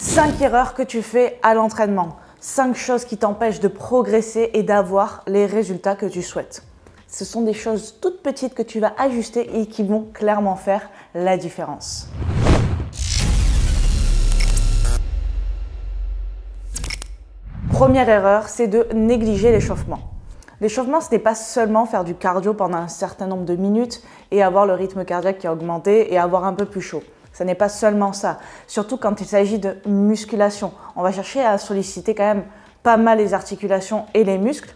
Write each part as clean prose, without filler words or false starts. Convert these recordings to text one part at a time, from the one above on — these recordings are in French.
5 erreurs que tu fais à l'entraînement. 5 choses qui t'empêchent de progresser et d'avoir les résultats que tu souhaites. Ce sont des choses toutes petites que tu vas ajuster et qui vont clairement faire la différence. Première erreur, c'est de négliger l'échauffement. L'échauffement, ce n'est pas seulement faire du cardio pendant un certain nombre de minutes et avoir le rythme cardiaque qui a augmenté et avoir un peu plus chaud. Ce n'est pas seulement ça, surtout quand il s'agit de musculation. On va chercher à solliciter quand même pas mal les articulations et les muscles.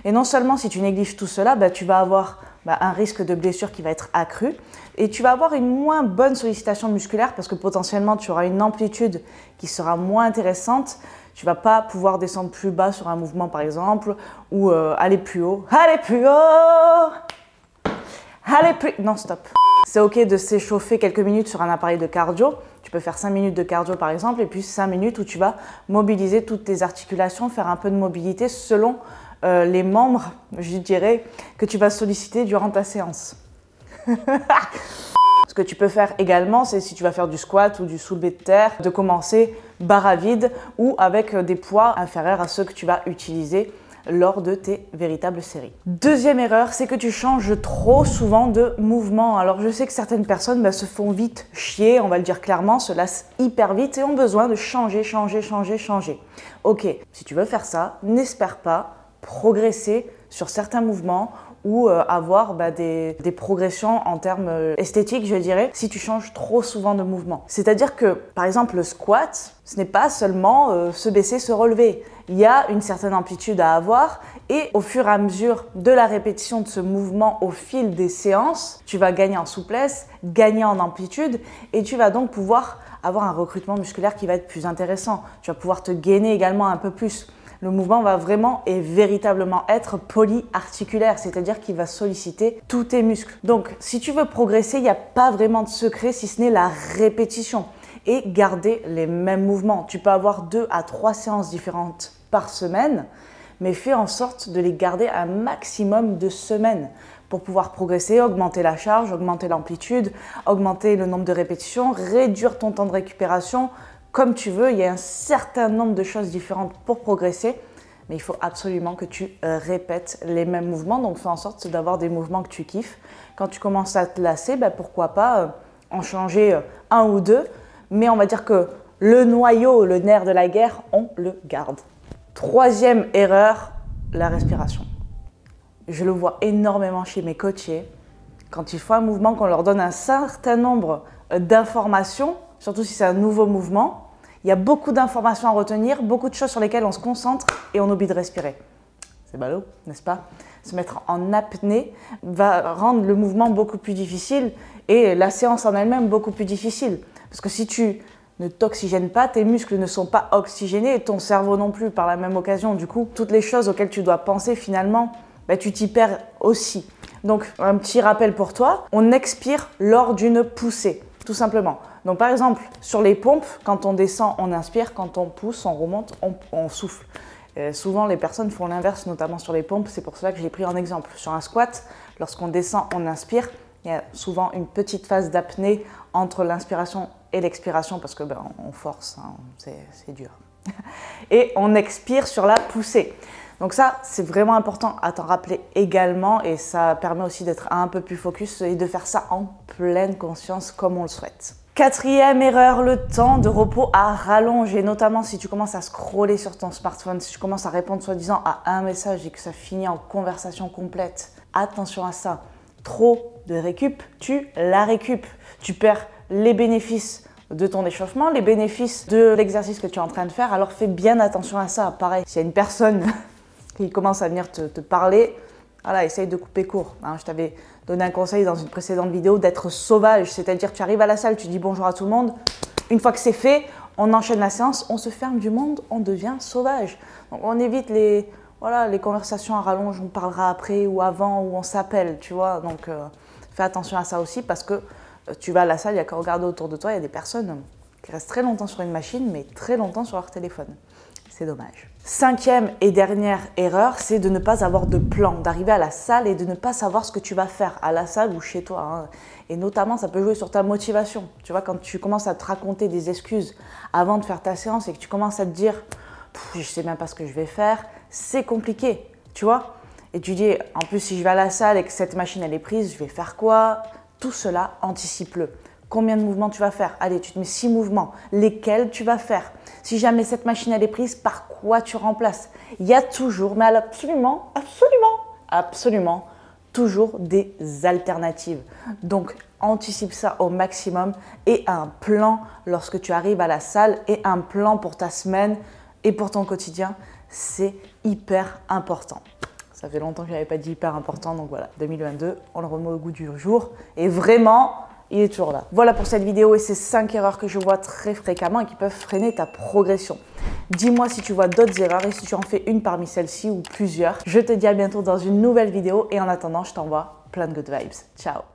Et non seulement si tu négliges tout cela, tu vas avoir un risque de blessure qui va être accru et tu vas avoir une moins bonne sollicitation musculaire parce que potentiellement tu auras une amplitude qui sera moins intéressante. Tu ne vas pas pouvoir descendre plus bas sur un mouvement par exemple ou aller plus haut. Allez plus haut! Allez plus... Non, stop. C'est ok de s'échauffer quelques minutes sur un appareil de cardio. Tu peux faire 5 minutes de cardio par exemple et puis 5 minutes où tu vas mobiliser toutes tes articulations, faire un peu de mobilité selon les membres, je dirais, que tu vas solliciter durant ta séance. Ce que tu peux faire également, c'est si tu vas faire du squat ou du soulevé de terre, de commencer barre à vide ou avec des poids inférieurs à ceux que tu vas utiliser lors de tes véritables séries. Deuxième erreur, c'est que tu changes trop souvent de mouvement. Alors je sais que certaines personnes se font vite chier, on va le dire clairement, se lassent hyper vite et ont besoin de changer. Ok, si tu veux faire ça, n'espère pas progresser sur certains mouvements ou avoir des progressions en termes esthétiques, je dirais, si tu changes trop souvent de mouvement. C'est-à-dire que, par exemple, le squat, ce n'est pas seulement se baisser, se relever. Il y a une certaine amplitude à avoir et au fur et à mesure de la répétition de ce mouvement au fil des séances, tu vas gagner en souplesse, gagner en amplitude et tu vas donc pouvoir avoir un recrutement musculaire qui va être plus intéressant. Tu vas pouvoir te gainer également un peu plus. Le mouvement va vraiment et véritablement être polyarticulaire, c'est-à-dire qu'il va solliciter tous tes muscles. Donc, si tu veux progresser, il n'y a pas vraiment de secret si ce n'est la répétition et garder les mêmes mouvements. Tu peux avoir 2 à 3 séances différentes par semaine, mais fais en sorte de les garder un maximum de semaines pour pouvoir progresser, augmenter la charge, augmenter l'amplitude, augmenter le nombre de répétitions, réduire ton temps de récupération. Comme tu veux, il y a un certain nombre de choses différentes pour progresser, mais il faut absolument que tu répètes les mêmes mouvements. Donc, fais en sorte d'avoir des mouvements que tu kiffes. Quand tu commences à te lasser, pourquoi pas en changer un ou deux. Mais on va dire que le noyau, le nerf de la guerre, on le garde. Troisième erreur, la respiration. Je le vois énormément chez mes coachés. Quand ils font un mouvement, qu'on leur donne un certain nombre d'informations, surtout si c'est un nouveau mouvement, il y a beaucoup d'informations à retenir, beaucoup de choses sur lesquelles on se concentre et on oublie de respirer. C'est ballot, n'est-ce pas? Se mettre en apnée va rendre le mouvement beaucoup plus difficile et la séance en elle-même beaucoup plus difficile. Parce que si tu ne t'oxygènes pas, tes muscles ne sont pas oxygénés et ton cerveau non plus par la même occasion. Du coup, toutes les choses auxquelles tu dois penser finalement, tu t'y perds aussi. Donc, un petit rappel pour toi, on expire lors d'une poussée, tout simplement. Donc par exemple, sur les pompes, quand on descend, on inspire, quand on pousse, on remonte, on souffle. Souvent, les personnes font l'inverse, notamment sur les pompes, c'est pour cela que je l'ai pris en exemple. Sur un squat, lorsqu'on descend, on inspire, il y a souvent une petite phase d'apnée entre l'inspiration et l'expiration parce que on force, hein, c'est dur. Et on expire sur la poussée. Donc ça, c'est vraiment important à t'en rappeler également et ça permet aussi d'être un peu plus focus et de faire ça en pleine conscience comme on le souhaite. Quatrième erreur, le temps de repos à rallonge et notamment si tu commences à scroller sur ton smartphone, si tu commences à répondre soi-disant à un message et que ça finit en conversation complète, attention à ça. Trop de récup, tu la récupes. Tu perds les bénéfices de ton échauffement, les bénéfices de l'exercice que tu es en train de faire, alors fais bien attention à ça. Pareil, s'il y a une personne qui commence à venir te parler, voilà, essaye de couper court. Hein, je t'avais donné un conseil dans une précédente vidéo d'être sauvage, c'est-à-dire tu arrives à la salle, tu dis bonjour à tout le monde. Une fois que c'est fait, on enchaîne la séance, on se ferme du monde, on devient sauvage. Donc on évite les conversations à rallonge, on parlera après ou avant ou on s'appelle, tu vois. Donc fais attention à ça aussi parce que tu vas à la salle, il n'y a qu'à regarder autour de toi, il y a des personnes qui restent très longtemps sur une machine, mais très longtemps sur leur téléphone. C'est dommage. 5e et dernière erreur, c'est de ne pas avoir de plan, d'arriver à la salle et de ne pas savoir ce que tu vas faire à la salle ou chez toi. Hein. Et notamment, ça peut jouer sur ta motivation. Tu vois, quand tu commences à te raconter des excuses avant de faire ta séance et que tu commences à te dire « je sais même pas ce que je vais faire », c'est compliqué, tu vois. Et tu dis « en plus, si je vais à la salle et que cette machine elle est prise, je vais faire quoi ?» Tout cela, anticipe-le. Combien de mouvements tu vas faire? Allez, tu te mets 6 mouvements. Lesquels tu vas faire? Si jamais cette machine elle est prise, par quoi tu remplaces? Il y a toujours, mais absolument, toujours des alternatives. Donc, anticipe ça au maximum et un plan lorsque tu arrives à la salle et un plan pour ta semaine et pour ton quotidien, c'est hyper important. Ça fait longtemps que je n'avais pas dit hyper important, donc voilà, 2022, on le remet au goût du jour et vraiment, il est toujours là. Voilà pour cette vidéo et ces 5 erreurs que je vois très fréquemment et qui peuvent freiner ta progression. Dis-moi si tu vois d'autres erreurs et si tu en fais une parmi celles-ci ou plusieurs. Je te dis à bientôt dans une nouvelle vidéo et en attendant, je t'envoie plein de good vibes. Ciao!